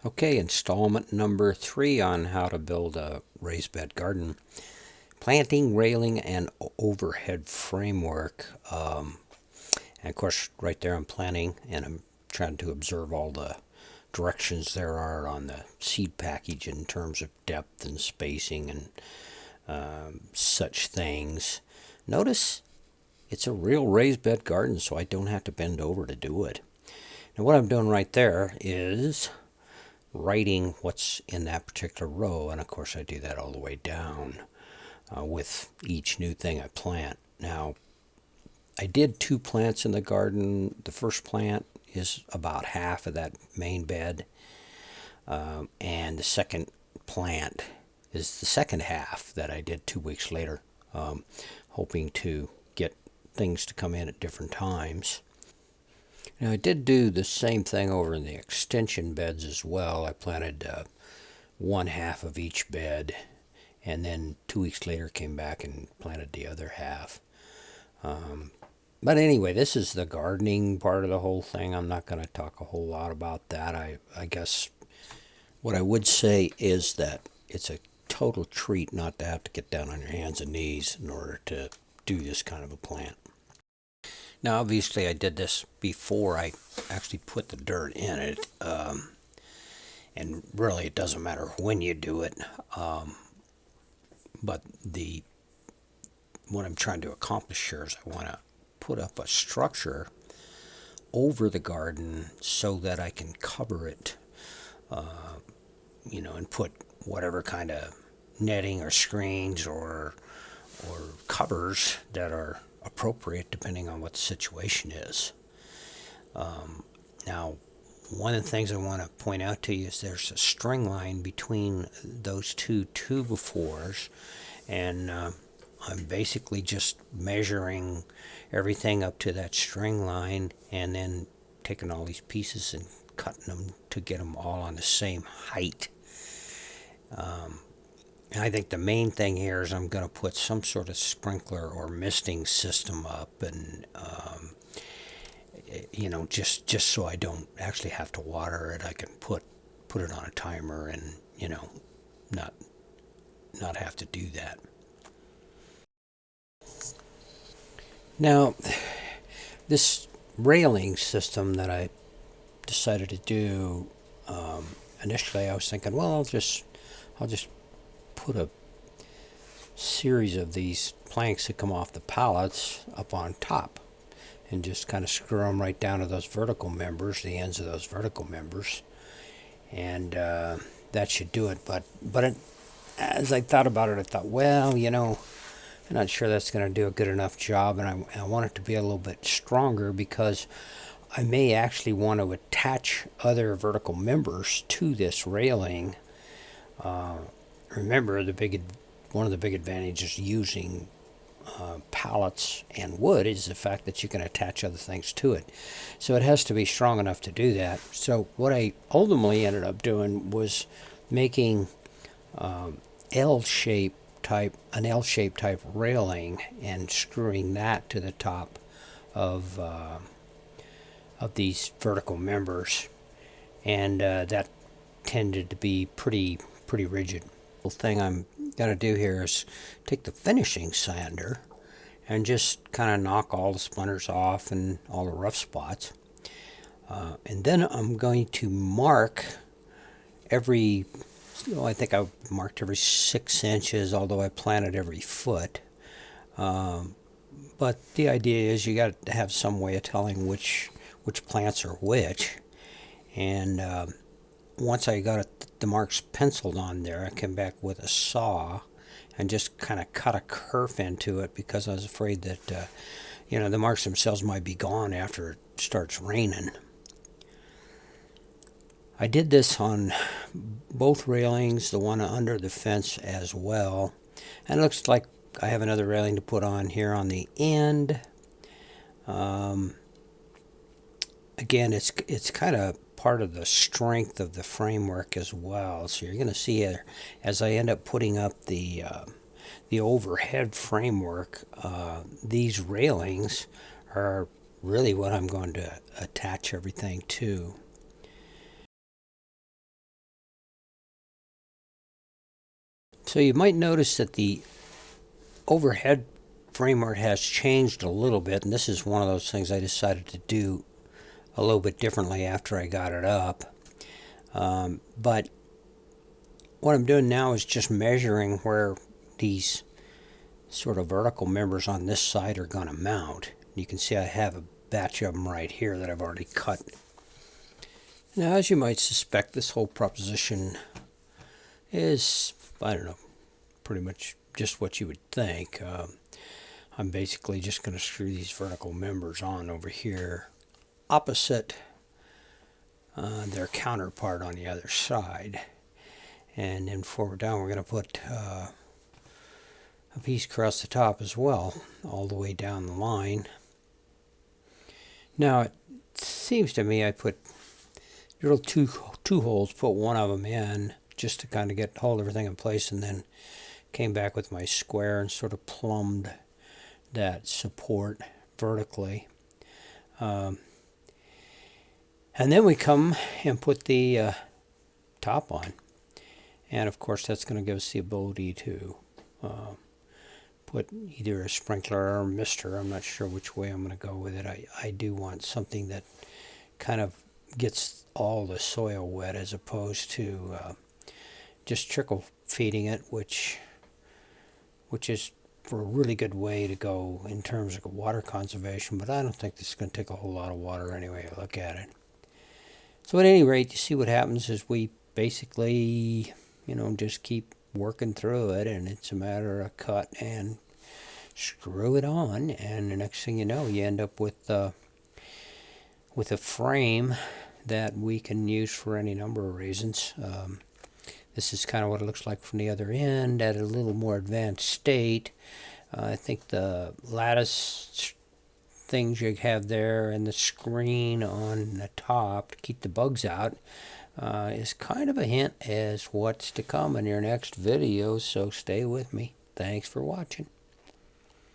Okay, installment number 3 on how to build a raised bed garden. Planting, railing, and overhead framework. And of course, right there I'm planting, and I'm trying to observe all the directions there are on the seed package in terms of depth and spacing and such things. Notice it's a real raised bed garden, so I don't have to bend over to do it. Now, what I'm doing right there is writing what's in that particular row, and of course I do that all the way down with each new thing I plant. Now, I did 2 plants in the garden. The first plant is about half of that main bed, and the second plant is the second half that I did 2 weeks later, hoping to get things to come in at different times. Now, I did do the same thing over in the extension beds as well. I planted one half of each bed, and then 2 weeks later came back and planted the other half. But anyway, this is the gardening part of the whole thing. I'm not going to talk a whole lot about that. I guess what I would say is that it's a total treat not to have to get down on your hands and knees in order to do this kind of a plant. Now, obviously, I did this before I actually put the dirt in it, and really, it doesn't matter when you do it. But what I'm trying to accomplish here is I want to put up a structure over the garden so that I can cover it, and put whatever kind of netting or screens or covers that are appropriate depending on what the situation is. Now, one of the things I want to point out to you is there's a string line between those two 2x4s, and I'm basically just measuring everything up to that string line and then taking all these pieces and cutting them to get them all on the same height. And I think the main thing here is I'm going to put some sort of sprinkler or misting system up, and just so I don't actually have to water it, I can put it on a timer and not have to do that. Now, this railing system that I decided to do, initially I was thinking, well, I'll just put a series of these planks that come off the pallets up on top and just kind of screw them right down to those vertical members, the ends of those vertical members, and that should do it. But as I thought about it, I thought, well, I'm not sure that's going to do a good enough job, and I want it to be a little bit stronger because I may actually want to attach other vertical members to this railing. Remember, one of the big advantages using pallets and wood is the fact that you can attach other things to it. So it has to be strong enough to do that. So what I ultimately ended up doing was making an L-shaped type railing and screwing that to the top of these vertical members, and that tended to be pretty rigid. The thing I'm going to do here is take the finishing sander and just kind of knock all the splinters off and all the rough spots. And then I'm going to mark I think I marked every 6 inches, although I planted every foot. But the idea is you got to have some way of telling which plants are which. And once I got the marks penciled on there, I came back with a saw and just kind of cut a curve into it because I was afraid that the marks themselves might be gone after it starts raining. I did this on both railings, the one under the fence as well, and it looks like I have another railing to put on here on the end. Again, it's kind of part of the strength of the framework as well. So you're going to see here, as I end up putting up the overhead framework, these railings are really what I'm going to attach everything to. So you might notice that the overhead framework has changed a little bit, and this is one of those things I decided to do a little bit differently after I got it up. But what I'm doing now is just measuring where these sort of vertical members on this side are going to mount. You can see I have a batch of them right here that I've already cut. Now, as you might suspect, this whole proposition is, I don't know, pretty much just what you would think. I'm basically just going to screw these vertical members on over here opposite their counterpart on the other side. And then forward down we're going to put a piece across the top as well, all the way down the line. Now it seems to me I put little two holes, put one of them in just to kind of hold everything in place, and then came back with my square and sort of plumbed that support vertically. And then we come and put the top on. And of course that's going to give us the ability to put either a sprinkler or a mister. I'm not sure which way I'm going to go with it. I do want something that kind of gets all the soil wet as opposed to just trickle feeding it, which is for a really good way to go in terms of water conservation, but I don't think this is going to take a whole lot of water anyway I look at it. So at any rate, you see what happens is we basically, just keep working through it, and it's a matter of cut and screw it on, and the next thing you know, you end up with a frame that we can use for any number of reasons. This is kind of what it looks like from the other end at a little more advanced state. I think the lattice things you have there and the screen on the top to keep the bugs out is kind of a hint as what's to come in your next video, so stay with me. Thanks for watching.